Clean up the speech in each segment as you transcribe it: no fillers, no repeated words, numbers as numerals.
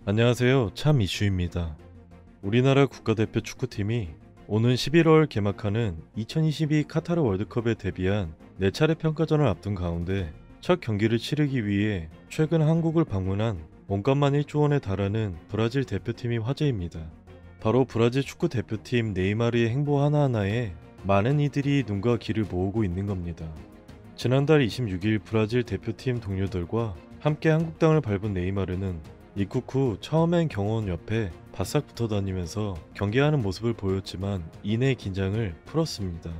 안녕하세요. 참 이슈입니다. 우리나라 국가대표 축구팀이 오는 11월 개막하는 2022 카타르 월드컵에 대비한 4차례 평가전을 앞둔 가운데 첫 경기를 치르기 위해 최근 한국을 방문한 원가만 1조 원에 달하는 브라질 대표팀이 화제입니다. 바로 브라질 축구 대표팀 네이마르의 행보 하나하나에 많은 이들이 눈과 귀를 모으고 있는 겁니다. 지난달 26일 브라질 대표팀 동료들과 함께 한국 땅을 밟은 네이마르는 입국 후 처음엔 경호원 옆에 바싹 붙어 다니면서 경기하는 모습을 보였지만 이내 긴장을 풀었습니다.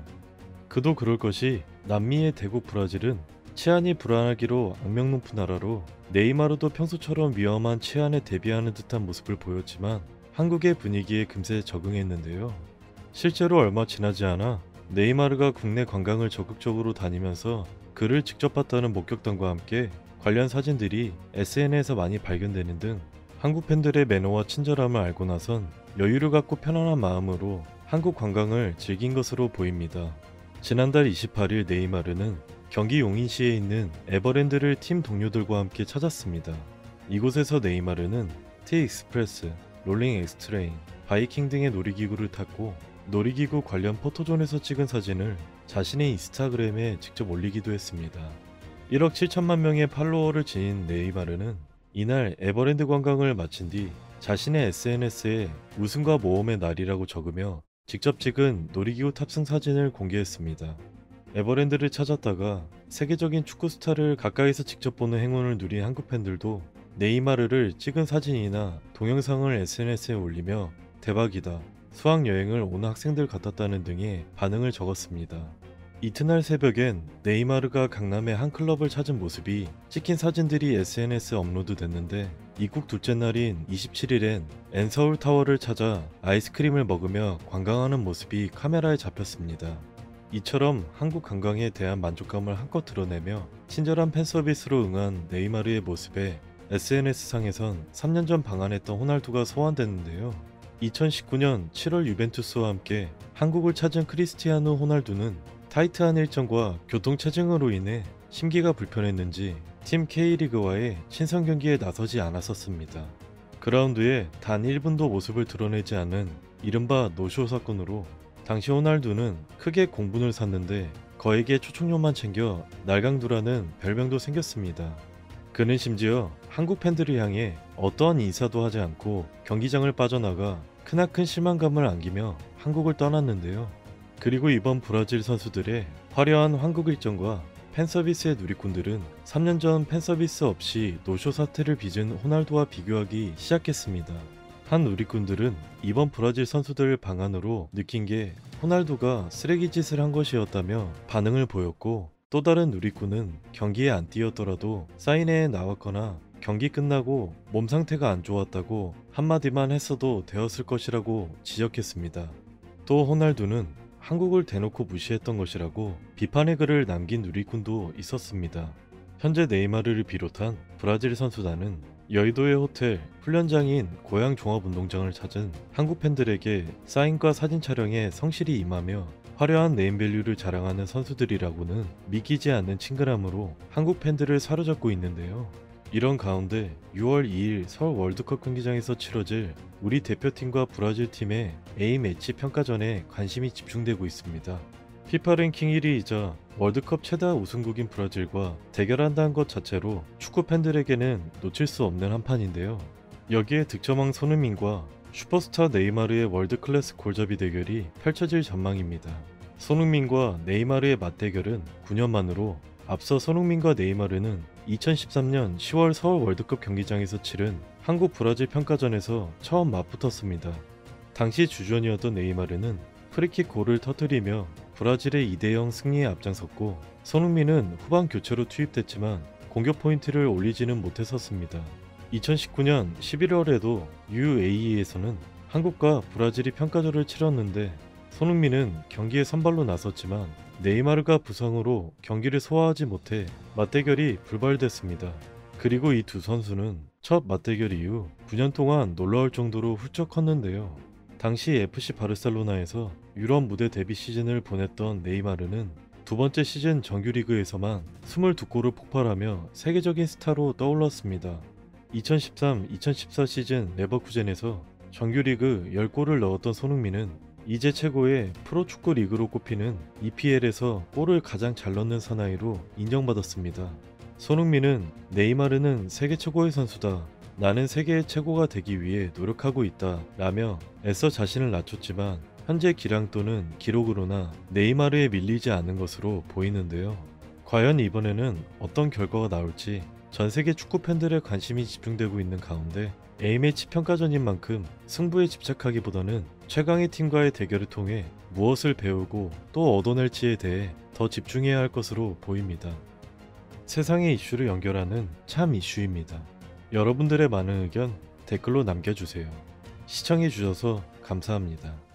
그도 그럴 것이 남미의 대국 브라질은 치안이 불안하기로 악명 높은 나라로 네이마르도 평소처럼 위험한 치안에 대비하는 듯한 모습을 보였지만 한국의 분위기에 금세 적응했는데요. 실제로 얼마 지나지 않아 네이마르가 국내 관광을 적극적으로 다니면서 그를 직접 봤다는 목격담과 함께 관련 사진들이 SNS에서 많이 발견되는 등 한국 팬들의 매너와 친절함을 알고 나선 여유를 갖고 편안한 마음으로 한국 관광을 즐긴 것으로 보입니다. 지난달 28일 네이마르는 경기 용인시에 있는 에버랜드를 팀 동료들과 함께 찾았습니다. 이곳에서 네이마르는 T-익스프레스, 롤링 엑스트레인, 바이킹 등의 놀이기구를 탔고 놀이기구 관련 포토존에서 찍은 사진을 자신의 인스타그램에 직접 올리기도 했습니다. 1억 7천만 명의 팔로워를 지닌 네이마르는 이날 에버랜드 관광을 마친 뒤 자신의 SNS에 웃음과 모험의 날이라고 적으며 직접 찍은 놀이기구 탑승 사진을 공개했습니다. 에버랜드를 찾았다가 세계적인 축구 스타를 가까이서 직접 보는 행운을 누린 한국 팬들도 네이마르를 찍은 사진이나 동영상을 SNS에 올리며 대박이다, 수학여행을 온 학생들 같았다는 등의 반응을 적었습니다. 이튿날 새벽엔 네이마르가 강남의 한 클럽을 찾은 모습이 찍힌 사진들이 SNS에 업로드됐는데 입국 둘째 날인 27일엔 엔서울타워를 찾아 아이스크림을 먹으며 관광하는 모습이 카메라에 잡혔습니다. 이처럼 한국 관광에 대한 만족감을 한껏 드러내며 친절한 팬서비스로 응한 네이마르의 모습에 SNS상에선 3년 전 방한했던 호날두가 소환됐는데요. 2019년 7월 유벤투스와 함께 한국을 찾은 크리스티아누 호날두는 타이트한 일정과 교통체증으로 인해 심기가 불편했는지 팀 K리그와의 친선 경기에 나서지 않았었습니다. 그라운드에 단 1분도 모습을 드러내지 않은 이른바 노쇼 사건으로 당시 호날두는 크게 공분을 샀는데 거액의 초청료만 챙겨 날강두라는 별명도 생겼습니다. 그는 심지어 한국 팬들을 향해 어떠한 인사도 하지 않고 경기장을 빠져나가 크나큰 실망감을 안기며 한국을 떠났는데요. 그리고 이번 브라질 선수들의 화려한 한국 일정과 팬서비스의 누리꾼들은 3년 전 팬서비스 없이 노쇼 사태를 빚은 호날두와 비교하기 시작했습니다. 한 누리꾼들은 이번 브라질 선수들 방안으로 느낀 게 호날두가 쓰레기 짓을 한 것이었다며 반응을 보였고, 또 다른 누리꾼은 경기에 안 뛰었더라도 사인회에 나왔거나 경기 끝나고 몸 상태가 안 좋았다고 한마디만 했어도 되었을 것이라고 지적했습니다. 또 호날두는 한국을 대놓고 무시했던 것이라고 비판의 글을 남긴 누리꾼도 있었습니다. 현재 네이마르를 비롯한 브라질 선수단은 여의도의 호텔 훈련장인 고양 종합운동장을 찾은 한국 팬들에게 사인과 사진 촬영에 성실히 임하며 화려한 네임밸류를 자랑하는 선수들이라고는 믿기지 않는 친근함으로 한국 팬들을 사로잡고 있는데요. 이런 가운데 6월 2일 서울 월드컵 경기장에서 치러질 우리 대표팀과 브라질 팀의 A매치 평가전에 관심이 집중되고 있습니다. 피파 랭킹 1위이자 월드컵 최다 우승국인 브라질과 대결한다는 것 자체로 축구 팬들에게는 놓칠 수 없는 한판인데요. 여기에 득점왕 손흥민과 슈퍼스타 네이마르의 월드클래스 골잡이 대결이 펼쳐질 전망입니다. 손흥민과 네이마르의 맞대결은 9년 만으로 앞서 손흥민과 네이마르는 2013년 10월 서울 월드컵 경기장에서 치른 한국 브라질 평가전에서 처음 맞붙었습니다. 당시 주전이었던 네이마르는 프리킥 골을 터뜨리며 브라질의 2대0 승리에 앞장섰고, 손흥민은 후반 교체로 투입됐지만 공격 포인트를 올리지는 못했었습니다. 2019년 11월에도 UAE에서는 한국과 브라질이 평가전을 치렀는데 손흥민은 경기에 선발로 나섰지만 네이마르가 부상으로 경기를 소화하지 못해 맞대결이 불발됐습니다. 그리고 이 두 선수는 첫 맞대결 이후 9년 동안 놀라울 정도로 훌쩍 컸는데요. 당시 FC 바르셀로나에서 유럽 무대 데뷔 시즌을 보냈던 네이마르는 두 번째 시즌 정규리그에서만 22골을 폭발하며 세계적인 스타로 떠올랐습니다. 2013-2014 시즌 레버쿠젠에서 정규리그 10골을 넣었던 손흥민은 이제 최고의 프로축구 리그로 꼽히는 EPL에서 골을 가장 잘 넣는 사나이로 인정받았습니다. 손흥민은 네이마르는 세계 최고의 선수다. 나는 세계의 최고가 되기 위해 노력하고 있다. 라며 애써 자신을 낮췄지만 현재 기량도는 기록으로나 네이마르에 밀리지 않는 것으로 보이는데요. 과연 이번에는 어떤 결과가 나올지 전 세계 축구 팬들의 관심이 집중되고 있는 가운데 A매치 평가전인 만큼 승부에 집착하기보다는 최강의 팀과의 대결을 통해 무엇을 배우고 또 얻어낼지에 대해 더 집중해야 할 것으로 보입니다. 세상의 이슈를 연결하는 참 이슈입니다. 여러분들의 많은 의견 댓글로 남겨주세요. 시청해주셔서 감사합니다.